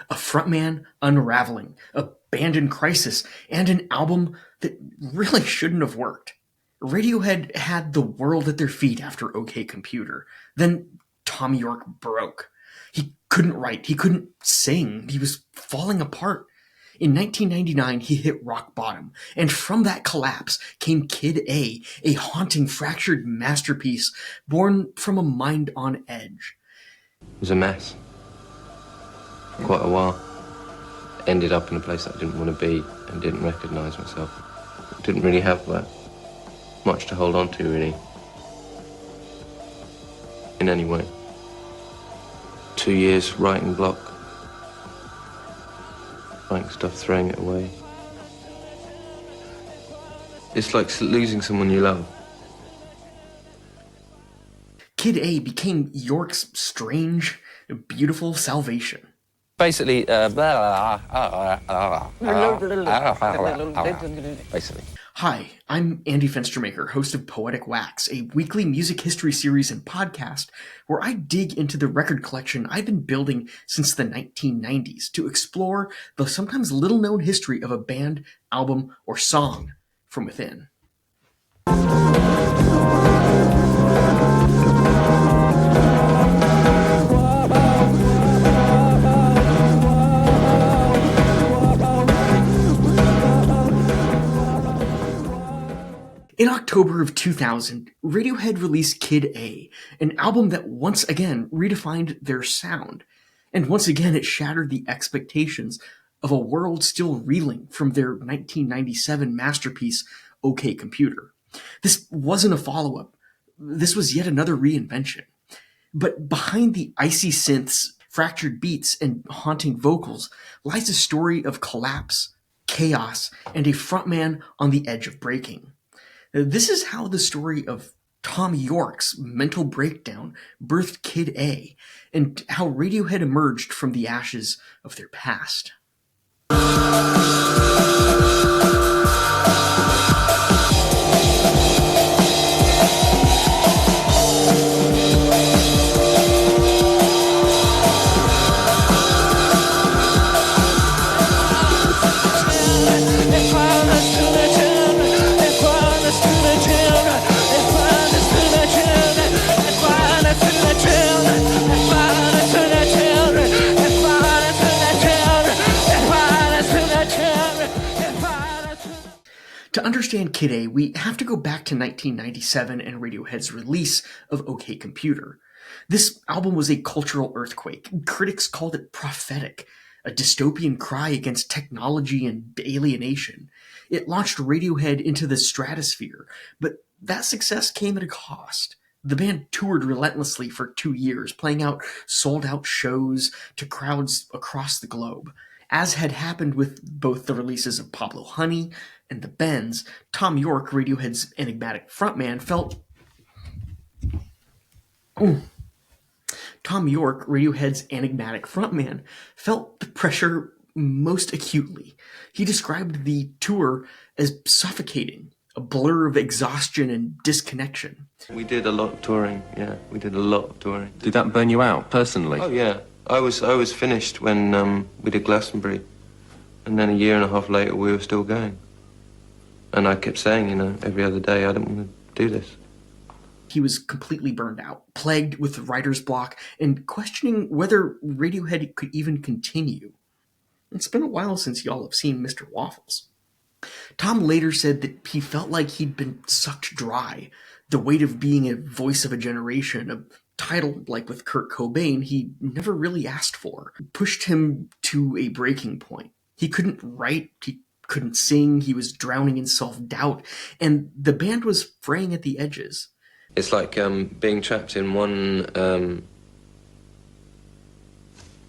a frontman unraveling, a band in crisis, and an album that really shouldn't have worked. Radiohead had the world at their feet after OK Computer. Then Thom Yorke broke. He couldn't write, he couldn't sing, he was falling apart. In 1999, he hit rock bottom, and from that collapse came Kid A haunting, fractured masterpiece born from a mind on edge. It was a mess. For quite a while. Ended up in a place that I didn't want to be and didn't recognise myself. Didn't really have much to hold on to, really. In any way. 2 years writing block. Writing stuff, throwing it away. It's like losing someone you love. Kid A became Yorke's strange, beautiful salvation. Basically, basically. Hi, I'm Andy Fenstermaker, host of Poetic Wax, a weekly music history series and podcast where I dig into the record collection I've been building since the 1990s to explore the sometimes little-known history of a band, album, or song from within. In October of 2000, Radiohead released Kid A, an album that once again redefined their sound. And once again, it shattered the expectations of a world still reeling from their 1997 masterpiece, OK Computer. This wasn't a follow-up. This was yet another reinvention. But behind the icy synths, fractured beats, and haunting vocals lies a story of collapse, chaos, and a frontman on the edge of breaking. This is how the story of Thom Yorke's mental breakdown birthed Kid A, and how Radiohead emerged from the ashes of their past. To understand Kid A, we have to go back to 1997 and Radiohead's release of OK Computer. This album was a cultural earthquake. Critics called it prophetic, a dystopian cry against technology and alienation. It launched Radiohead into the stratosphere, but that success came at a cost. The band toured relentlessly for 2 years, playing out sold-out shows to crowds across the globe. As had happened with both the releases of Pablo Honey and The Bends, Thom Yorke, Radiohead's enigmatic frontman, felt the pressure most acutely. He described the tour as suffocating, a blur of exhaustion and disconnection. We did a lot of touring, yeah. We did a lot of touring. Did that burn you out, personally? Oh, yeah. I was finished when we did Glastonbury. And then a year and a half later, we were still going. And I kept saying, every other day, I don't want to do this. He was completely burned out, plagued with writer's block, and questioning whether Radiohead could even continue. It's been a while since y'all have seen Mr. Waffles. Thom later said that he felt like he'd been sucked dry. The weight of being a voice of a generation, a title like with Kurt Cobain he never really asked for, pushed him to a breaking point. He couldn't write, he couldn't sing, he was drowning in self-doubt, and the band was fraying at the edges. It's like being trapped in one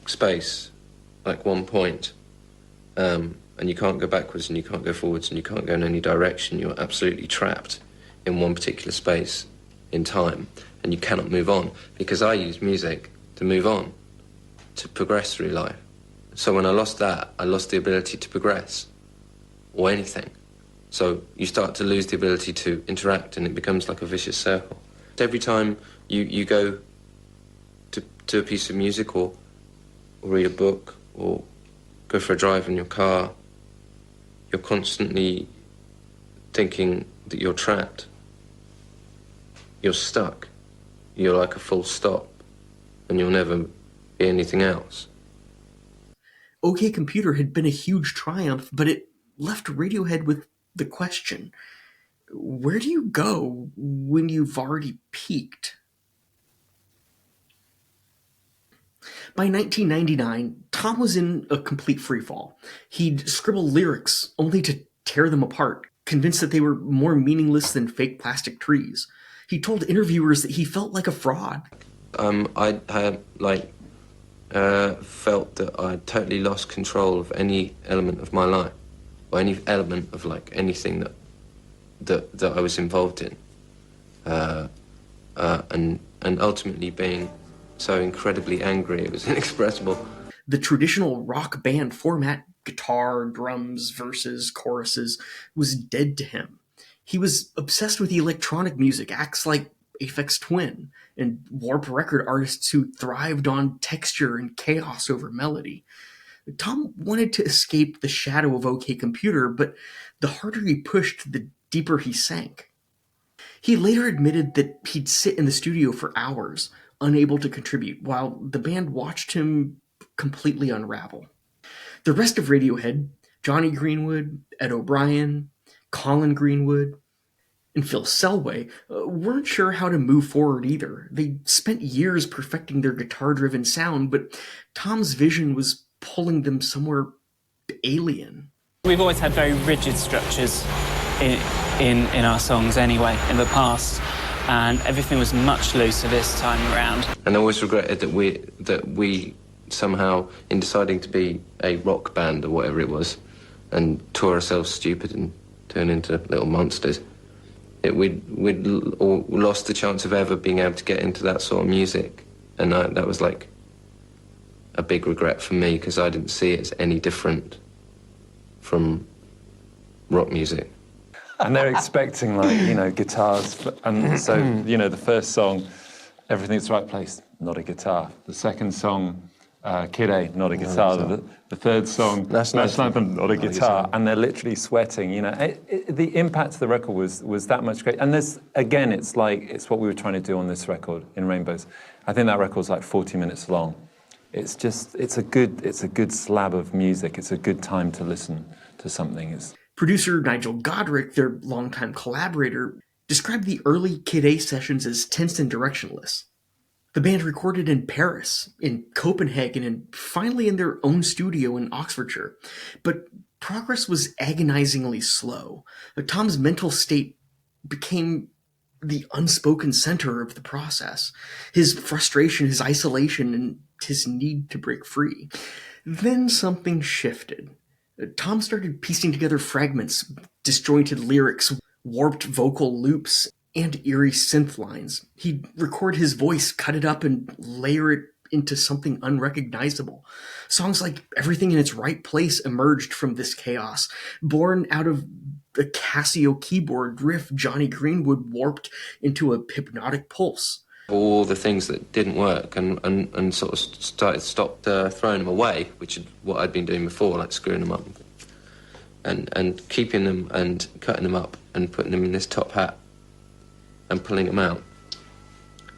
space, like one point, and you can't go backwards and you can't go forwards and you can't go in any direction. You're absolutely trapped in one particular space in time, and you cannot move on, because I use music to move on, to progress through life. So when I lost that, I lost the ability to progress, or anything. So you start to lose the ability to interact, and it becomes like a vicious circle. Every time you go to a piece of music or read a book or go for a drive in your car, you're constantly thinking that you're trapped. You're stuck. You're like a full stop, and you'll never be anything else. OK Computer had been a huge triumph, but it left Radiohead with the question, where do you go when you've already peaked? By 1999, Thom was in a complete freefall. He'd scribble lyrics only to tear them apart, convinced that they were more meaningless than fake plastic trees. He told interviewers that he felt like a fraud. I had, felt that I'd totally lost control of any element of my life, or any element of, anything that I was involved in. And ultimately being so incredibly angry, it was inexpressible. The traditional rock band format, guitar, drums, verses, choruses, was dead to him. He was obsessed with electronic music, acts like Aphex Twin, and warp record artists who thrived on texture and chaos over melody. Thom wanted to escape the shadow of OK Computer, but the harder he pushed, the deeper he sank. He later admitted that he'd sit in the studio for hours, unable to contribute, while the band watched him completely unravel. The rest of Radiohead, Johnny Greenwood, Ed O'Brien, Colin Greenwood, and Phil Selway, weren't sure how to move forward either. They spent years perfecting their guitar-driven sound, but Thom's vision was pulling them somewhere alien. We've always had very rigid structures in our songs anyway, in the past, and everything was much looser this time around. And I always regretted that we somehow, in deciding to be a rock band or whatever it was, and tore ourselves stupid and turned into little monsters, we'd all lost the chance of ever being able to get into that sort of music. And that was like a big regret for me, because I didn't see it as any different from rock music. And they're expecting, guitars. And so, the first song, Everything's the Right Place, not a guitar. The second song, Kid A, not a guitar. The third song, National Anthem, not a guitar. And they're literally sweating, the impact of the record was that much great. And there's, again, it's what we were trying to do on this record, In Rainbows. I think that record's 40 minutes long. It's a good slab of music. It's a good time to listen to something. Producer Nigel Godrich, their longtime collaborator, described the early Kid A sessions as tense and directionless. The band recorded in Paris, in Copenhagen, and finally in their own studio in Oxfordshire. But progress was agonizingly slow. Thom's mental state became the unspoken center of the process. His frustration, his isolation, and his need to break free. Then something shifted. Thom started piecing together fragments, disjointed lyrics, warped vocal loops, and eerie synth lines. He'd record his voice, cut it up, and layer it into something unrecognizable. Songs like Everything in Its Right Place emerged from this chaos, born out of the Casio keyboard riff Johnny Greenwood warped into a hypnotic pulse. All the things that didn't work and sort of stopped throwing them away, which is what I'd been doing before, like screwing them up and keeping them and cutting them up and putting them in this top hat and pulling them out.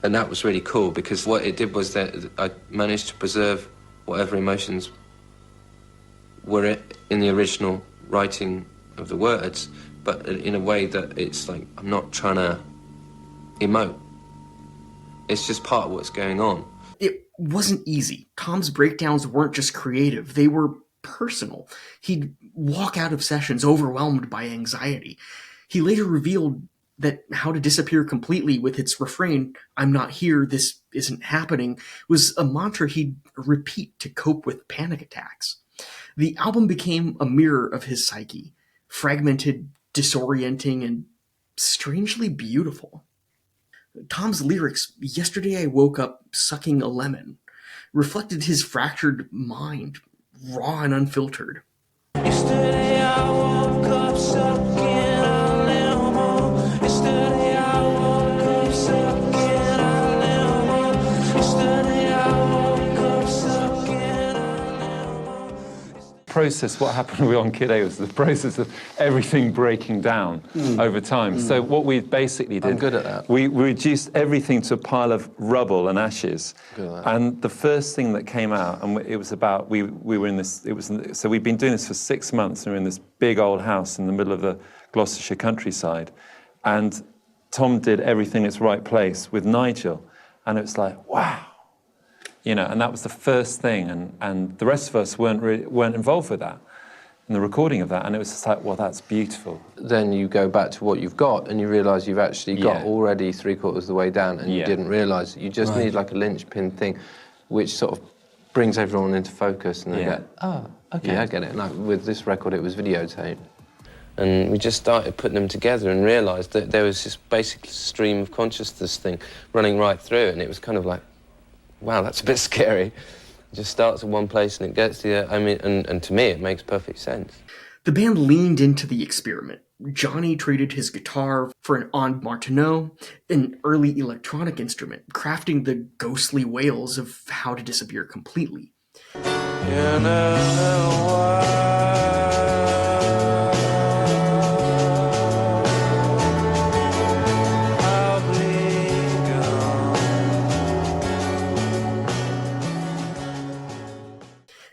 And that was really cool, because what it did was that I managed to preserve whatever emotions were in the original writing of the words, but in a way that it's like I'm not trying to emote. It's just part of what's going on. It wasn't easy. Thom's breakdowns weren't just creative, they were personal. He'd walk out of sessions overwhelmed by anxiety. He later revealed that How to Disappear Completely, with its refrain, "I'm not here, this isn't happening," was a mantra he'd repeat to cope with panic attacks. The album became a mirror of his psyche, fragmented, disorienting, and strangely beautiful. Thom's lyrics, "Yesterday I woke up sucking a lemon," reflected his fractured mind, raw and unfiltered. Yesterday I woke up sucking a lemon. Yesterday I woke up sucking a lemon. Yesterday I woke up sucking a lemon. process, what happened on Kid A was the process of everything breaking down over time. So what we basically did... I'm good at that. We reduced everything to a pile of rubble and ashes. Good at that. And the first thing that came out, and it was about, we were in this, so we'd been doing this for 6 months, and we were in this big old house in the middle of the Gloucestershire countryside. And Tom did Everything in Its Right Place with Nigel. And it was like, wow. You know, and that was the first thing, and the rest of us weren't involved with that, in the recording of that, and it was just like, well, that's beautiful. Then you go back to what you've got, and you realise you've actually got already 3/4 of the way down, and you didn't realise. You just need like a linchpin thing, which sort of brings everyone into focus, and they go, oh, okay, I get it. Like with this record, it was videotape. And we just started putting them together and realised that there was this basic stream of consciousness thing running right through, and it was kind of like, wow, that's a bit scary. It just starts at one place and it gets to the other. I mean, and to me, it makes perfect sense. The band leaned into the experiment. Johnny traded his guitar for an Ond Martineau, an early electronic instrument, crafting the ghostly wails of How to Disappear Completely. In a little while, I'll be gone.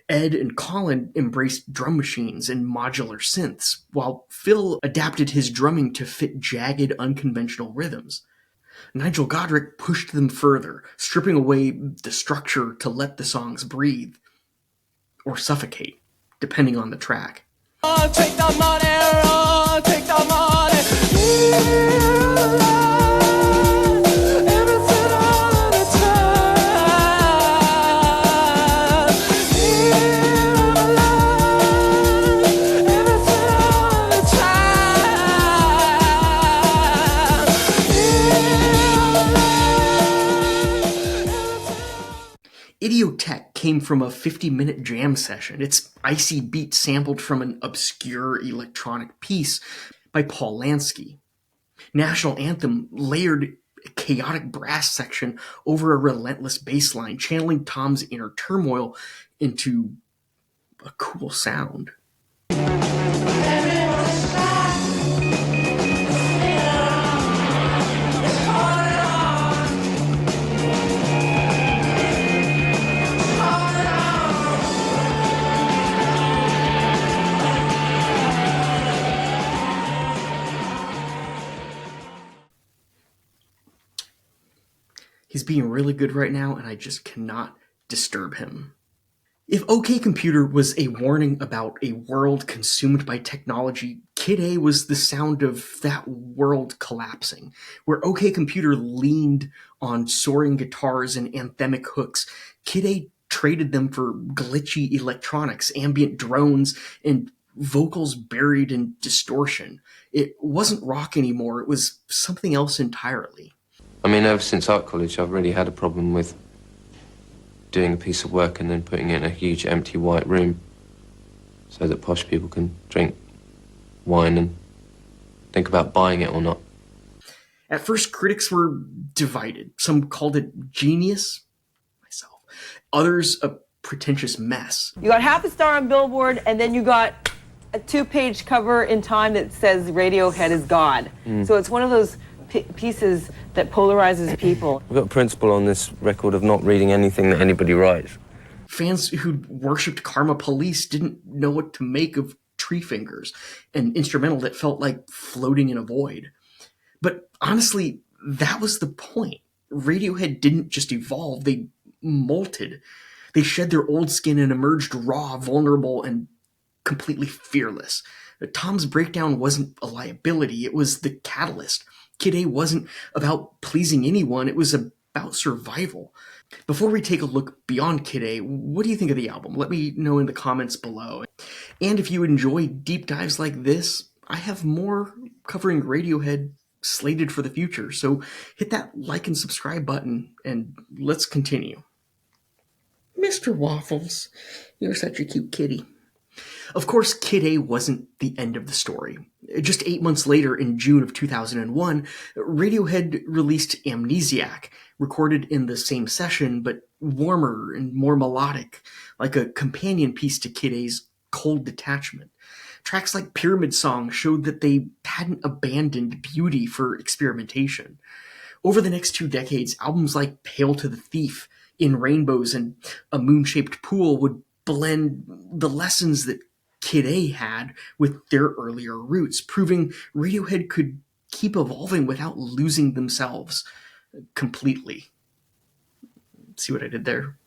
Ed and Colin embraced drum machines and modular synths, while Phil adapted his drumming to fit jagged, unconventional rhythms. Nigel Godrich pushed them further, stripping away the structure to let the songs breathe, or suffocate, depending on the track. Oh, take the money, oh, take the money. Everything all the time. Everything all the time. Idiotech came from a 50-minute jam session. Its icy beat sampled from an obscure electronic piece by Paul Lansky. National Anthem layered a chaotic brass section over a relentless bass line, channeling Tom's inner turmoil into a cool sound. He's being really good right now, and I just cannot disturb him. If OK Computer was a warning about a world consumed by technology, Kid A was the sound of that world collapsing, where OK Computer leaned on soaring guitars and anthemic hooks. Kid A traded them for glitchy electronics, ambient drones, and vocals buried in distortion. It wasn't rock anymore, it was something else entirely. I mean, ever since art college, I've really had a problem with doing a piece of work and then putting it in a huge empty white room so that posh people can drink wine and think about buying it or not. At first, critics were divided. Some called it genius, myself. Others, a pretentious mess. You got half a star on Billboard, and then you got a 2-page cover in Time that says Radiohead is God. So it's one of those pieces that polarizes people. We've got a principle on this record of not reading anything that anybody writes. Fans who'd worshipped Karma Police didn't know what to make of Tree Fingers, an instrumental that felt like floating in a void. But honestly, that was the point. Radiohead didn't just evolve, they molted. They shed their old skin and emerged raw, vulnerable, and completely fearless. Tom's breakdown wasn't a liability, it was the catalyst. Kid A wasn't about pleasing anyone, it was about survival. Before we take a look beyond Kid A, what do you think of the album? Let me know in the comments below. And if you enjoy deep dives like this, I have more covering Radiohead slated for the future, so hit that like and subscribe button, and let's continue. Mr. Waffles, you're such a cute kitty. Of course, Kid A wasn't the end of the story. Just 8 months later, in June of 2001, Radiohead released Amnesiac, recorded in the same session, but warmer and more melodic, like a companion piece to Kid A's cold detachment. Tracks like Pyramid Song showed that they hadn't abandoned beauty for experimentation. Over the next 2 decades, albums like Hail to the Thief, In Rainbows, and A Moon-Shaped Pool would blend the lessons that Kid A had with their earlier roots, proving Radiohead could keep evolving without losing themselves completely. See what I did there?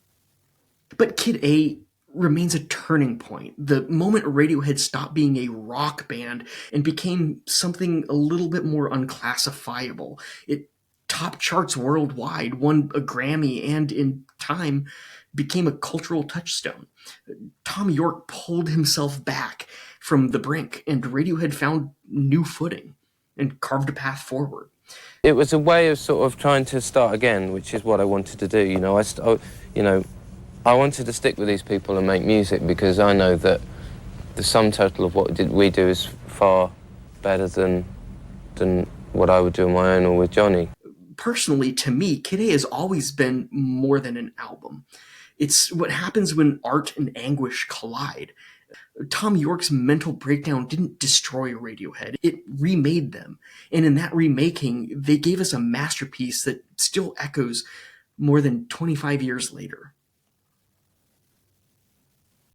But Kid A remains a turning point. The moment Radiohead stopped being a rock band and became something a little bit more unclassifiable. It topped charts worldwide, won a Grammy, and in time became a cultural touchstone. Thom Yorke pulled himself back from the brink, and Radiohead found new footing and carved a path forward. It was a way of sort of trying to start again, which is what I wanted to do. I wanted to stick with these people and make music because I know that the sum total of what we do is far better than what I would do on my own or with Johnny. Personally, to me, Kid A has always been more than an album. It's what happens when art and anguish collide. Thom Yorke's mental breakdown didn't destroy Radiohead, it remade them. And in that remaking, they gave us a masterpiece that still echoes more than 25 years later.